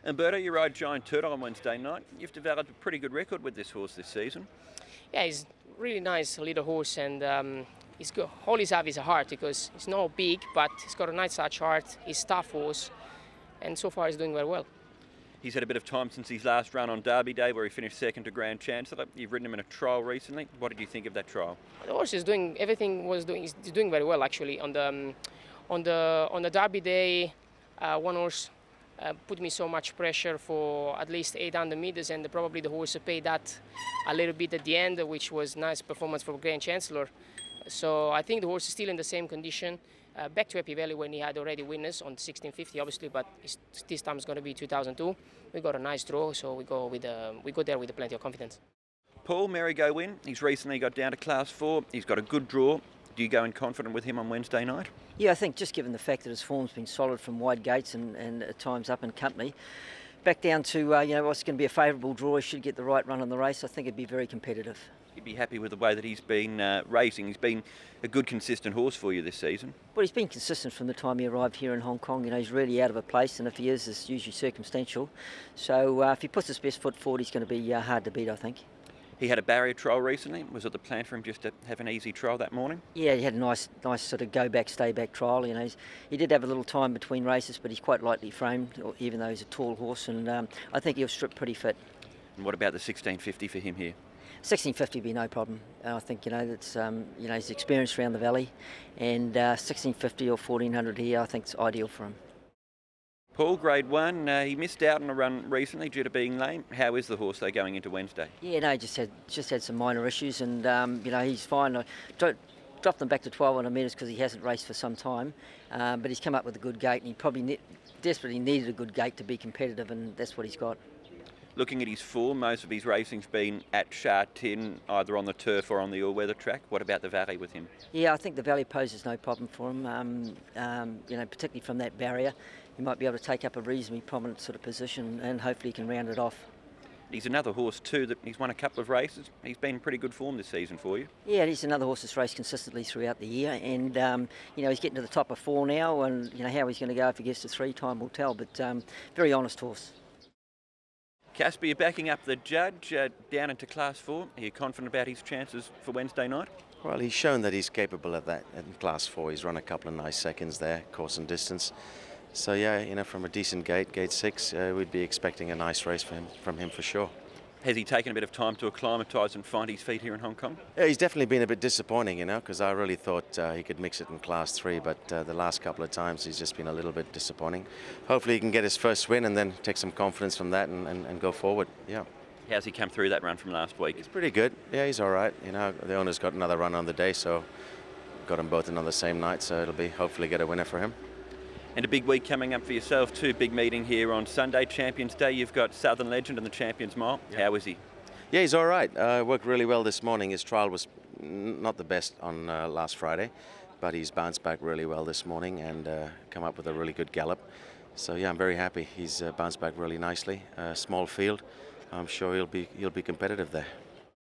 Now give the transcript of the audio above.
Umberto, you ride Giant Turtle on Wednesday night. You've developed a pretty good record with this horse this season. Yeah, he's really nice little horse, and he's got, all he's have is a heart, because he's not big, but he's got a nice large heart. He's tough horse, and so far he's doing very well. He's had a bit of time since his last run on Derby Day, where he finished second to Grand Chancellor. You've ridden him in a trial recently. What did you think of that trial? The horse is doing everything. He's doing very well actually. On the Derby Day, one horse put me so much pressure for at least 800 meters, and probably the horse paid that a little bit at the end, which was nice performance for Grand Chancellor. So I think the horse is still in the same condition. Back to Happy Valley when he had already winners on 1650, obviously, but this time it's going to be 2002. We got a nice draw, so we go there with plenty of confidence. Paul, MERRYGOWIN, he's recently got down to Class 4. He's got a good draw. Do you go in confident with him on Wednesday night? Yeah, I think just given the fact that his form's been solid from wide gates and at times up in company, back down to what's going to be a favourable draw, he should get the right run on the race. I think it'd be very competitive. You'd be happy with the way that he's been racing. He's been a good, consistent horse for you this season. Well, he's been consistent from the time he arrived here in Hong Kong. He's really out of a place, and if he is, it's usually circumstantial. So if he puts his best foot forward, he's going to be hard to beat, I think. He had a barrier trial recently. Was it the plan for him just to have an easy trial that morning? Yeah, he had a nice sort of go-back, stay-back trial. He did have a little time between races, but he's quite lightly framed, even though he's a tall horse, and I think he'll strip pretty fit. And what about the 1650 for him here? 1650 would be no problem. I think that's he's experienced around the valley, and 1650 or 1400 here, I think it's ideal for him. Paul, Grade 1, he missed out on a run recently due to being lame. How is the horse though going into Wednesday? Yeah, no, just had some minor issues, and he's fine. I dropped him back to 1200 metres because he hasn't raced for some time, but he's come up with a good gate, and he probably desperately needed a good gate to be competitive, and that's what he's got. Looking at his form, most of his racing's been at Sha Tin, either on the turf or on the all-weather track. What about the valley with him? Yeah, I think the valley poses no problem for him, particularly from that barrier. He might be able to take up a reasonably prominent sort of position, and hopefully he can round it off. He's another horse too that he's won a couple of races. He's been in pretty good form this season for you. Yeah, he's another horse that's raced consistently throughout the year, and he's getting to the top of 4 now, and how he's going to go if he gets to 3, time will tell, but very honest horse. Caspar, you're backing up the judge down into Class 4. Are you confident about his chances for Wednesday night? Well, he's shown that he's capable of that in Class 4. He's run a couple of nice seconds there, course and distance. So yeah, from a decent gate 6, we'd be expecting a nice race from him for sure. Has he taken a bit of time to acclimatise and find his feet here in Hong Kong? Yeah, he's definitely been a bit disappointing, because I really thought he could mix it in Class 3, but the last couple of times he's just been a little bit disappointing. Hopefully he can get his first win and then take some confidence from that and go forward, yeah. How's he come through that run from last week? He's pretty good, yeah, he's all right. The owner's got another run on the day, so got them both in on the same night, so it'll be hopefully get a winner for him. And a big week coming up for yourself too. Big meeting here on Sunday, Champions Day. You've got Southern Legend and the Champions Mile. Yep. How is he? Yeah, he's all right. Worked really well this morning. His trial was not the best on last Friday, but he's bounced back really well this morning and come up with a really good gallop. So yeah, I'm very happy. He's bounced back really nicely. Small field. I'm sure he'll be competitive there.